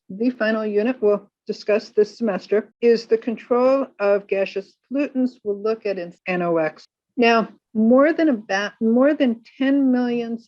the final unit we'll discuss this semester, is the control of gaseous pollutants. We'll look at NOx. Now, more than 10 million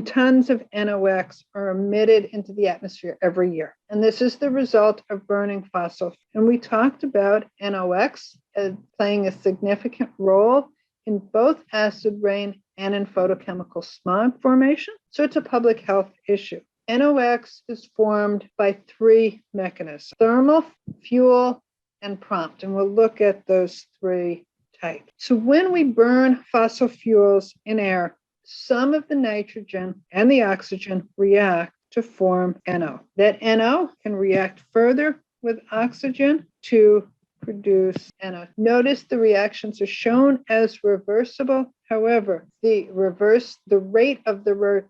tons of NOx are emitted into the atmosphere every year. And this is the result of burning fossil. And we talked about NOx as playing a significant role in both acid rain and in photochemical smog formation. So it's a public health issue. NOx is formed by three mechanisms: thermal, fuel, and prompt. And we'll look at those three types. So when we burn fossil fuels in air, some of the nitrogen and the oxygen react to form NO. That NO can react further with oxygen to produce NO. Notice the reactions are shown as reversible. However, the rate of the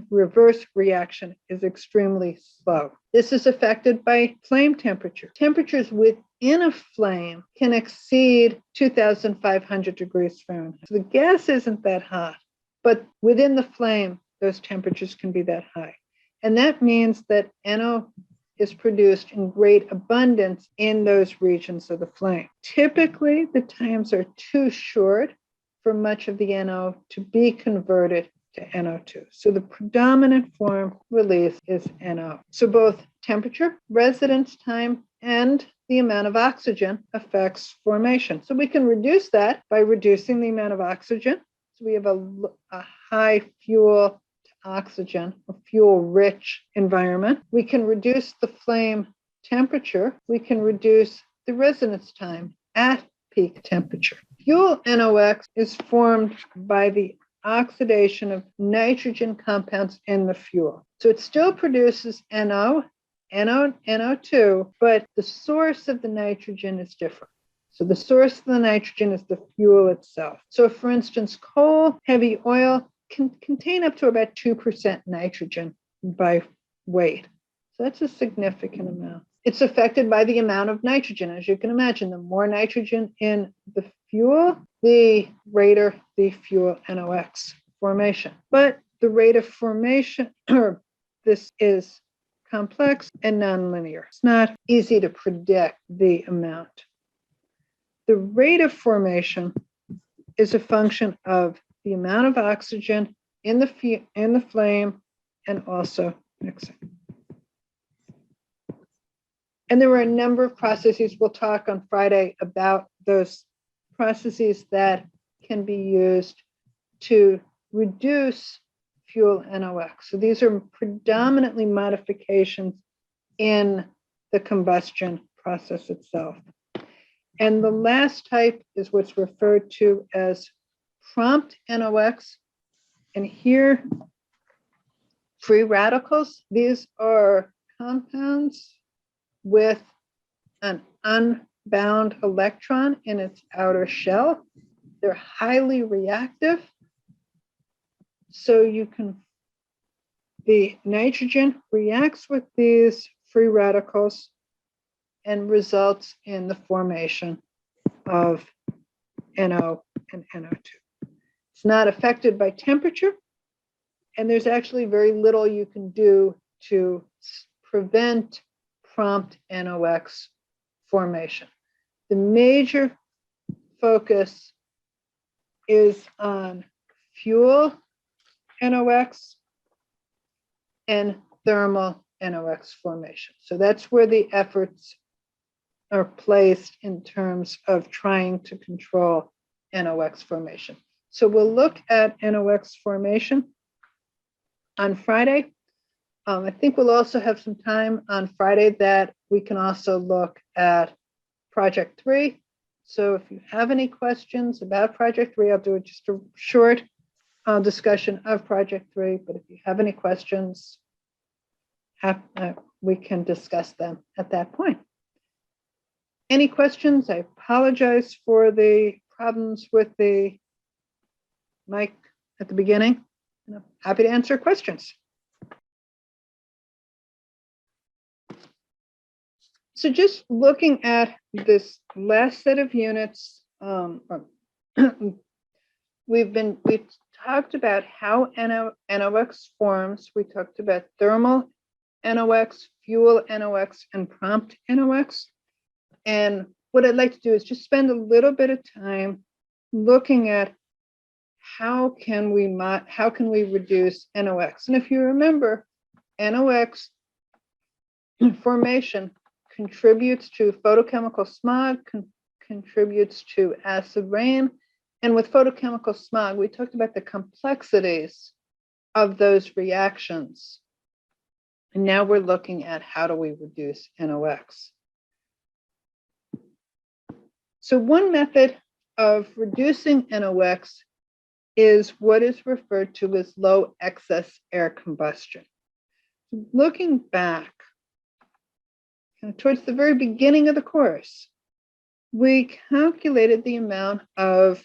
reverse reaction is extremely slow. This is affected by flame temperature. Temperatures within a flame can exceed 2,500 degrees Fahrenheit. So the gas isn't that hot, but within the flame, those temperatures can be that high. And that means that NO is produced in great abundance in those regions of the flame. Typically, the times are too short for much of the NO to be converted to NO2. So the predominant form release is NO. So both temperature, residence time, and the amount of oxygen affects formation. So we can reduce that by reducing the amount of oxygen. So we have a high fuel to oxygen, a fuel-rich environment. We can reduce the flame temperature. We can reduce the residence time at peak temperature. Fuel NOx is formed by the oxidation of nitrogen compounds in the fuel. So it still produces NO2, but the source of the nitrogen is different. So the source of the nitrogen is the fuel itself. So for instance, coal, heavy oil can contain up to about 2% nitrogen by weight. So that's a significant amount. It's affected by the amount of nitrogen. As you can imagine, the more nitrogen in the fuel, the greater the fuel NOx formation. But the rate of formation, this is complex and nonlinear. It's not easy to predict the amount. The rate of formation is a function of the amount of oxygen in the flame and also mixing. And there were a number of processes. We'll talk on Friday about those processes that can be used to reduce fuel NOx. So these are predominantly modifications in the combustion process itself. And the last type is what's referred to as prompt NOx. And here, free radicals. These are compounds with an unbound electron in its outer shell. They're highly reactive. So the nitrogen reacts with these free radicals and results in the formation of NO and NO2. It's not affected by temperature, and there's actually very little you can do to prevent prompt NOx formation. The major focus is on fuel NOx and thermal NOx formation. So that's where the efforts are placed in terms of trying to control NOx formation. So we'll look at NOx formation on Friday. I think we'll also have some time on Friday that we can also look at Project 3. So if you have any questions about Project 3, I'll do just a short discussion of Project 3. But if you have any questions, we can discuss them at that point. Any questions? I apologize for the problems with the mic at the beginning. I'm happy to answer questions. So just looking at this last set of units, we've talked about how NOx forms. We talked about thermal NOx, fuel NOx and prompt NOx. And what I'd like to do is just spend a little bit of time looking at how can we reduce NOx. And if you remember, NOx formation contributes to photochemical smog, contributes to acid rain. And with photochemical smog, we talked about the complexities of those reactions. And now we're looking at how do we reduce NOx. So one method of reducing NOx is what is referred to as low excess air combustion. Looking back towards the very beginning of the course, we calculated the amount of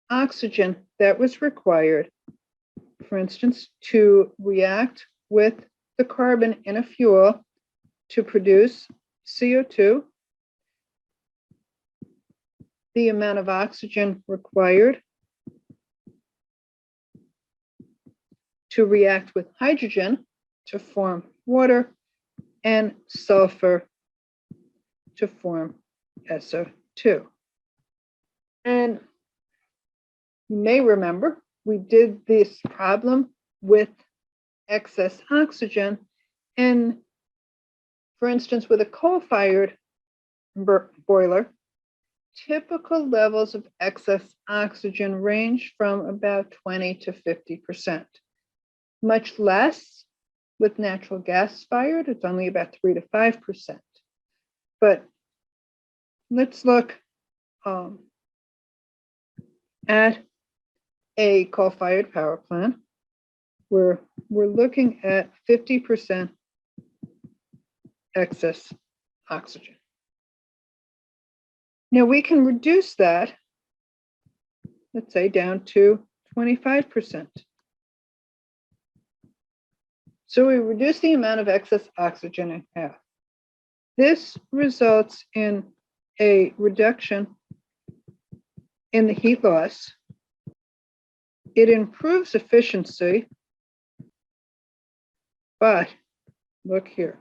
oxygen that was required, for instance, to react with the carbon in a fuel to produce CO2, the amount of oxygen required to react with hydrogen to form water, and sulfur to form SO2. And you may remember we did this problem with excess oxygen. And for instance, with a coal-fired boiler, typical levels of excess oxygen range from about 20 to 50%. Much less with natural gas fired, it's only about 3 to 5%. But let's look at a coal-fired power plant where we're looking at 50% excess oxygen. Now we can reduce that, let's say, down to 25%. So we reduce the amount of excess oxygen in half. This results in a reduction in the heat loss. It improves efficiency, but look here.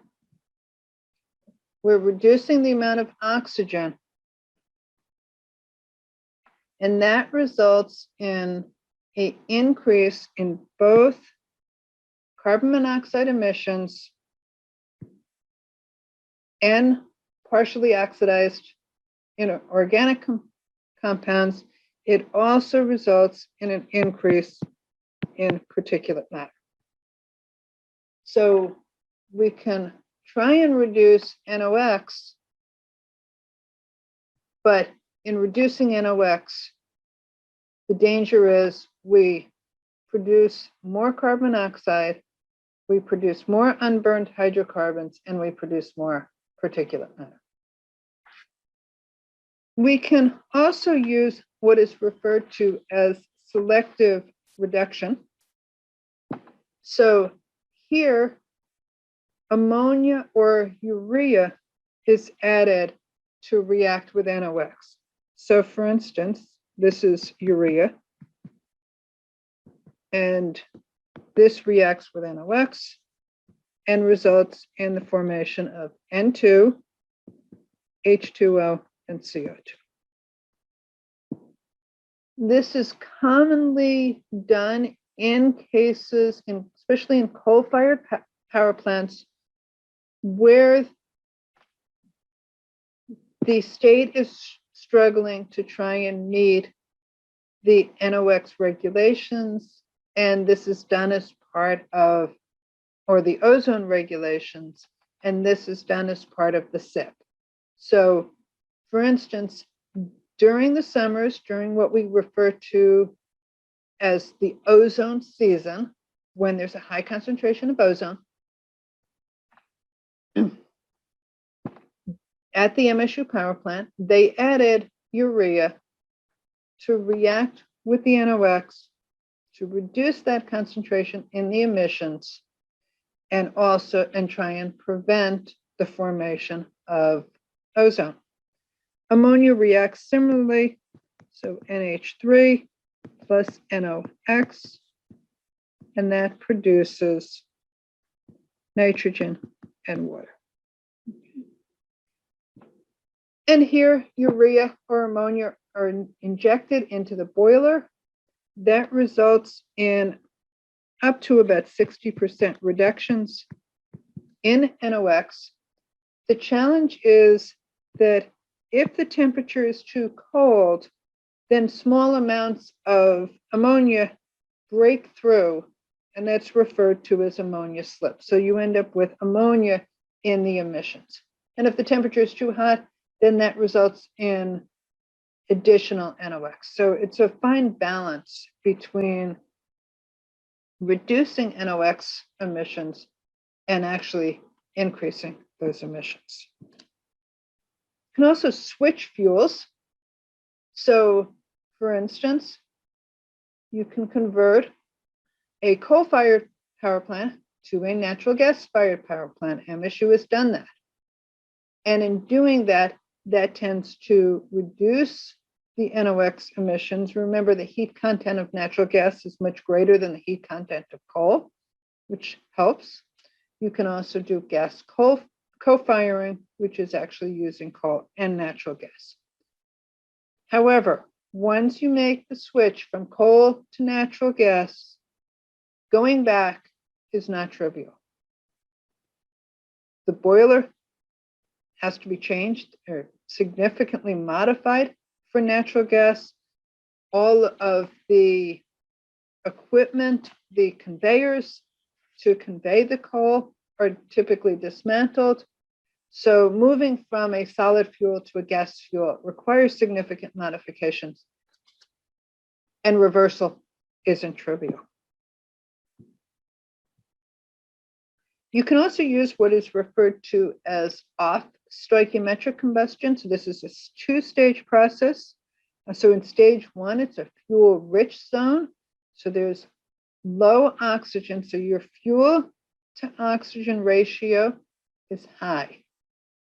We're reducing the amount of oxygen, and that results in an increase in both carbon monoxide emissions and partially oxidized organic compounds. It also results in an increase in particulate matter. So we can try and reduce NOx, but in reducing NOx, the danger is we produce more carbon monoxide, we produce more unburned hydrocarbons, and we produce more particulate matter. We can also use what is referred to as selective reduction. So here, ammonia or urea is added to react with NOx. So for instance, this is urea, and this reacts with NOx and results in the formation of N2, H2O, and CO2. This is commonly done in cases, especially in coal-fired power plants, where the state is struggling to try and meet the NOx regulations, and this is done as part of, or the ozone regulations, and this is done as part of the SIP. So, for instance, during the summers, during what we refer to as the ozone season, when there's a high concentration of ozone, at the MSU power plant, they added urea to react with the NOx to reduce that concentration in the emissions, and also try and prevent the formation of ozone. Ammonia reacts similarly, so NH3 plus NOx, and that produces nitrogen and water. And here, urea or ammonia are injected into the boiler. That results in up to about 60% reductions in NOx. The challenge is that if the temperature is too cold, then small amounts of ammonia break through, and that's referred to as ammonia slip. So you end up with ammonia in the emissions. And if the temperature is too hot, then that results in additional NOx. So it's a fine balance between reducing NOx emissions and actually increasing those emissions. You can also switch fuels. So, for instance, you can convert a coal-fired power plant to a natural gas-fired power plant. MSU has done that. And in doing that, that tends to reduce the NOx emissions. Remember, the heat content of natural gas is much greater than the heat content of coal, which helps. You can also do gas co-firing, which is actually using coal and natural gas. However, once you make the switch from coal to natural gas, going back is not trivial. The boiler has to be changed or significantly modified for natural gas. All of the equipment, the conveyors to convey the coal are typically dismantled. So moving from a solid fuel to a gas fuel requires significant modifications, and reversal isn't trivial. You can also use what is referred to as off stoichiometric combustion. So this is a two-stage process. So in stage one, it's a fuel-rich zone. So there's low oxygen. So your fuel to oxygen ratio is high.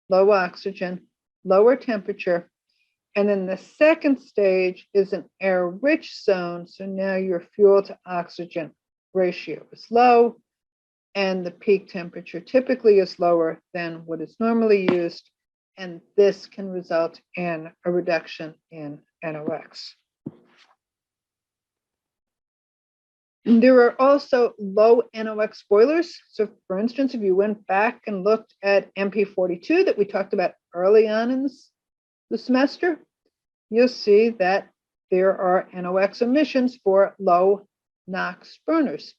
Low oxygen, lower temperature. And then the second stage is an air-rich zone. So now your fuel to oxygen ratio is low, and the peak temperature typically is lower than what is normally used. And this can result in a reduction in NOx. There are also low NOx boilers. So for instance, if you went back and looked at MP42 that we talked about early on in the semester, you'll see that there are NOx emissions for low NOx burners.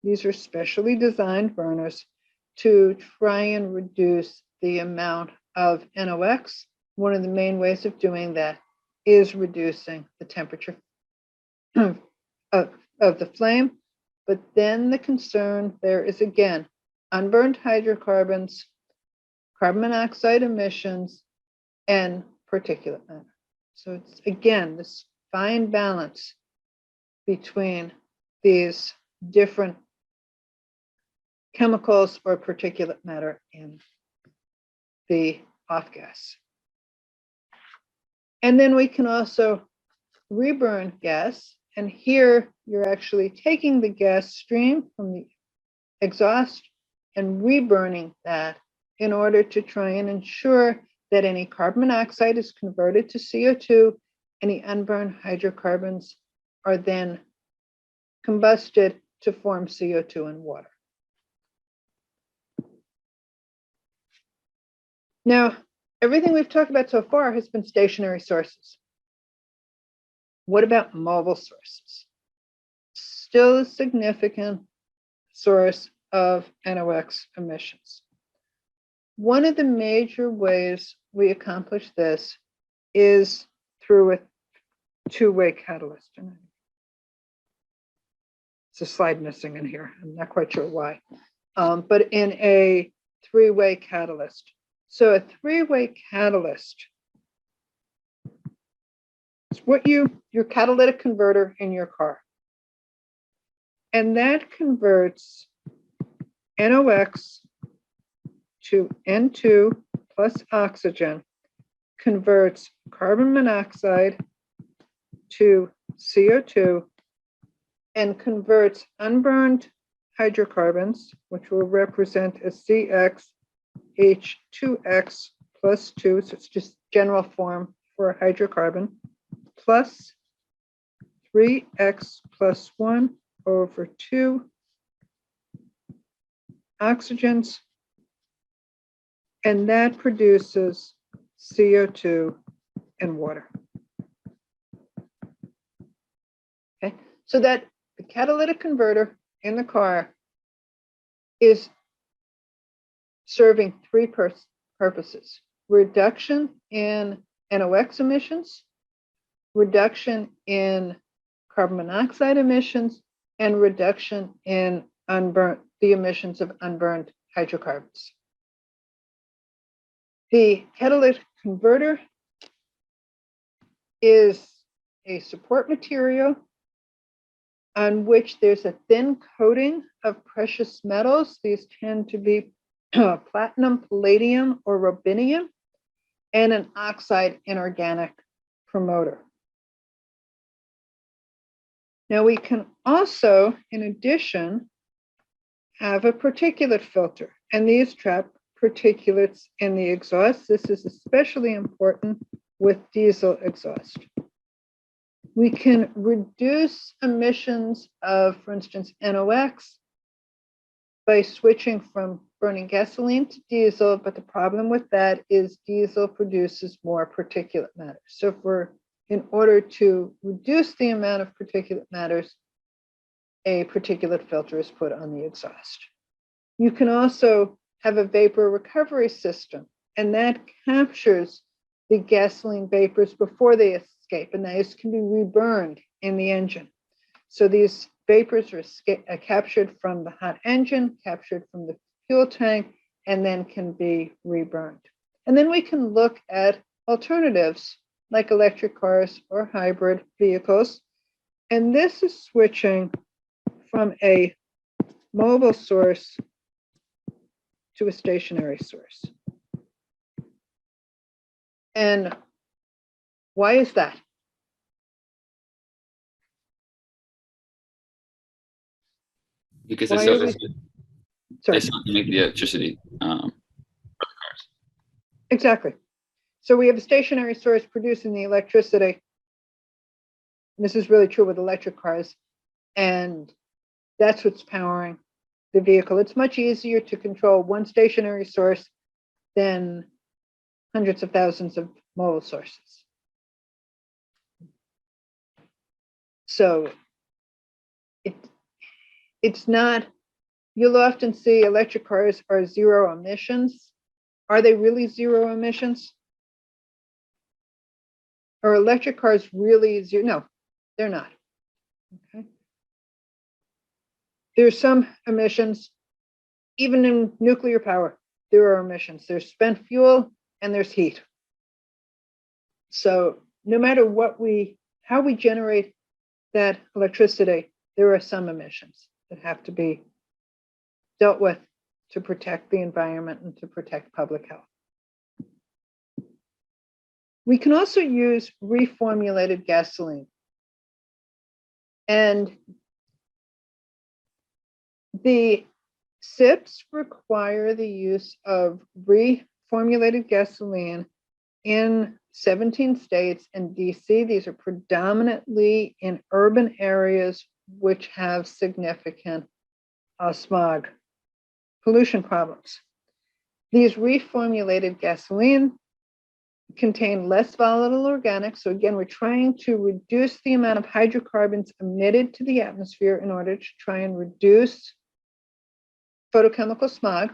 These are specially designed burners to try and reduce the amount of NOx. One of the main ways of doing that is reducing the temperature of the flame. But then the concern there is, again, unburned hydrocarbons, carbon monoxide emissions, and particulate matter. So it's, again, this fine balance between these different chemicals or particulate matter in the off gas. And then we can also reburn gas. And here you're actually taking the gas stream from the exhaust and reburning that in order to try and ensure that any carbon monoxide is converted to CO2, any unburned hydrocarbons are then combusted to form CO2 and water. Now, everything we've talked about so far has been stationary sources. What about mobile sources? Still a significant source of NOx emissions. One of the major ways we accomplish this is through a two-way catalyst. It's a slide missing in here. I'm not quite sure why, but in a three-way catalyst. So a three-way catalyst is what your catalytic converter in your car. And that converts NOx to N2 plus oxygen, converts carbon monoxide to CO2, and converts unburned hydrocarbons, which will represent as CX, H2X plus 2, so it's just general form for a hydrocarbon, plus 3X plus 1 over 2 oxygens, and that produces CO2 and water. Okay, so that the catalytic converter in the car is serving three purposes: reduction in NOx emissions, reduction in carbon monoxide emissions, and reduction in the emissions of unburned hydrocarbons. The catalytic converter is a support material on which there's a thin coating of precious metals. These tend to be platinum, palladium, or rubidium, and an oxide inorganic promoter. Now we can also, in addition, have a particulate filter, and these trap particulates in the exhaust. This is especially important with diesel exhaust. We can reduce emissions of, for instance, NOx by switching from burning gasoline to diesel, but the problem with that is diesel produces more particulate matter. So in order to reduce the amount of particulate matters, a particulate filter is put on the exhaust. You can also have a vapor recovery system, and that captures the gasoline vapors before they escape, and those can be reburned in the engine. So these vapors are captured from the hot engine, captured from the fuel tank, and then can be reburned. And then we can look at alternatives like electric cars or hybrid vehicles. And this is switching from a mobile source to a stationary source. And why is that? Because Why they are we- still have to make the electricity for the cars. Exactly. So we have a stationary source producing the electricity. And this is really true with electric cars. And that's what's powering the vehicle. It's much easier to control one stationary source than hundreds of thousands of mobile sources. So it's not, you'll often see electric cars are zero emissions. Are they really zero emissions? Are electric cars really zero? No, they're not. Okay. There's some emissions, even in nuclear power, there are emissions. There's spent fuel and there's heat. So no matter how we generate that electricity, there are some emissions that have to be dealt with to protect the environment and to protect public health. We can also use reformulated gasoline. And the SIPs require the use of reformulated gasoline in 17 states and DC. These are predominantly in urban areas which have significant smog pollution problems. These reformulated gasoline contain less volatile organics. So again, we're trying to reduce the amount of hydrocarbons emitted to the atmosphere in order to try and reduce photochemical smog.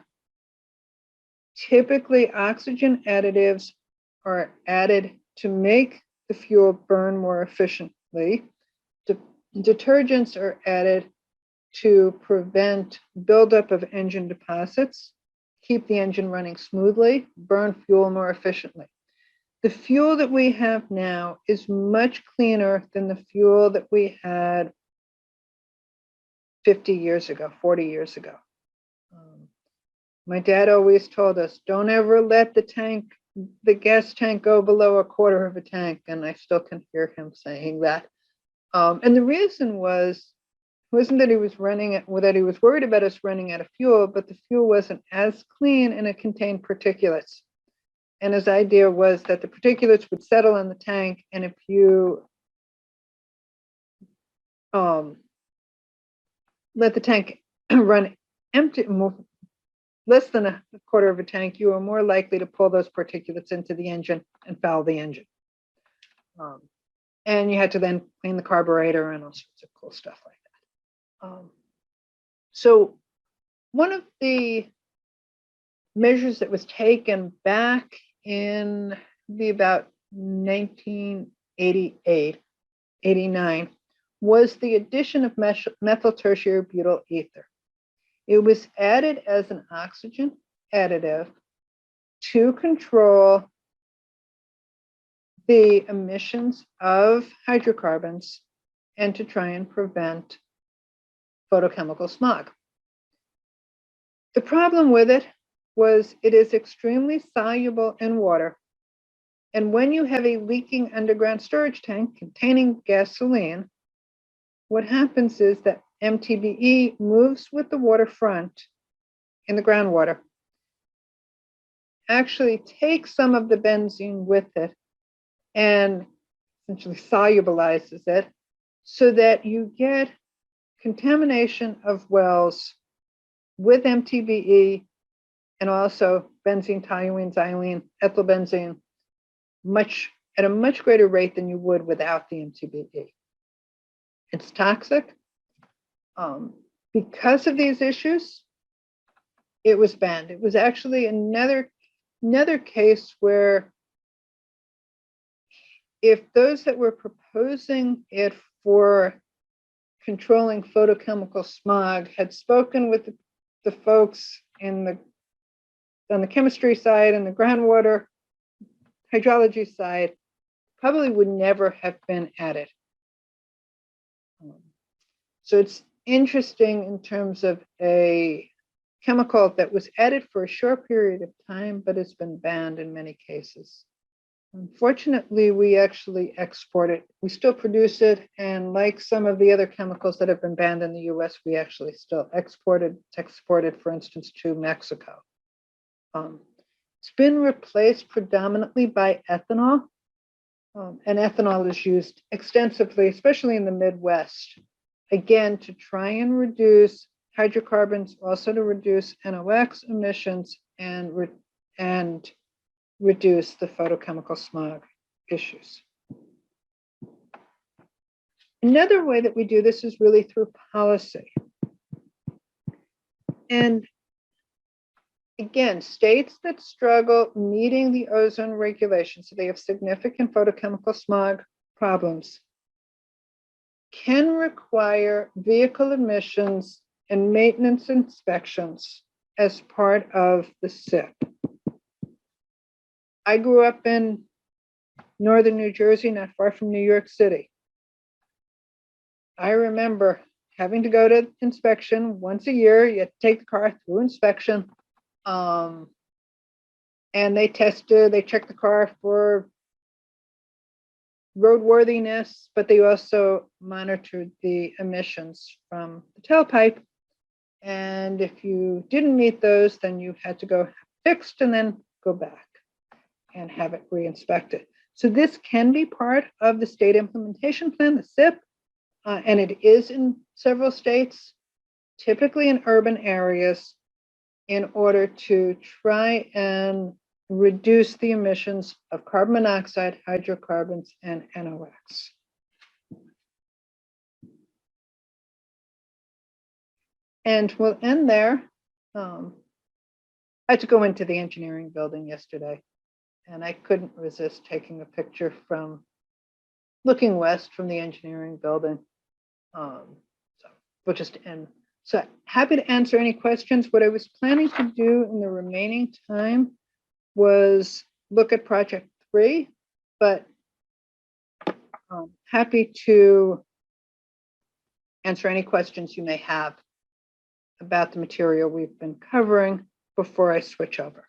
Typically, oxygen additives are added to make the fuel burn more efficiently. Detergents are added to prevent buildup of engine deposits, keep the engine running smoothly, burn fuel more efficiently. The fuel that we have now is much cleaner than the fuel that we had 50 years ago, 40 years ago. My dad always told us, don't ever let the gas tank go below a quarter of a tank. And I still can hear him saying that. And the reason was wasn't that he was running it, that he was worried about us running out of fuel, but the fuel wasn't as clean and it contained particulates. And his idea was that the particulates would settle in the tank, and if you let the tank run empty, less than a quarter of a tank, you are more likely to pull those particulates into the engine and foul the engine. And you had to then clean the carburetor and all sorts of cool stuff like that. So one of the measures that was taken back in about 1988, 89, was the addition of methyl tertiary butyl ether. It was added as an oxygen additive to control the emissions of hydrocarbons and to try and prevent photochemical smog. The problem with it was it is extremely soluble in water. And when you have a leaking underground storage tank containing gasoline, what happens is that MTBE moves with the waterfront in the groundwater, actually takes some of the benzene with it and essentially solubilizes it so that you get contamination of wells with MTBE and also benzene, toluene, xylene, ethylbenzene, at a much greater rate than you would without the MTBE. It's toxic. Because of these issues, it was banned. It was actually another case where if those that were proposing it for controlling photochemical smog had spoken with the folks on the chemistry side and the groundwater hydrology side, probably would never have been added. So it's interesting in terms of a chemical that was added for a short period of time, but has been banned in many cases. Unfortunately, we actually export it. We still produce it, and like some of the other chemicals that have been banned in the US, we actually still export it, for instance, to Mexico. It's been replaced predominantly by ethanol, and ethanol is used extensively, especially in the Midwest, again, to try and reduce hydrocarbons, also to reduce NOx emissions and reduce the photochemical smog issues. Another way that we do this is really through policy. And again, states that struggle meeting the ozone regulations, so they have significant photochemical smog problems, can require vehicle emissions and maintenance inspections as part of the SIP. I grew up in northern New Jersey, not far from New York City. I remember having to go to inspection once a year. You had to take the car through inspection. And they checked the car for roadworthiness, but they also monitored the emissions from the tailpipe. And if you didn't meet those, then you had to go fixed and then go back and have it re-inspected. So this can be part of the state implementation plan, the SIP, and it is in several states, typically in urban areas, in order to try and reduce the emissions of carbon monoxide, hydrocarbons, and NOx. And we'll end there. I had to go into the engineering building yesterday, and I couldn't resist taking a picture from looking west from the engineering building. So we'll just end. So happy to answer any questions. What I was planning to do in the remaining time was look at project 3, but happy to answer any questions you may have about the material we've been covering before I switch over.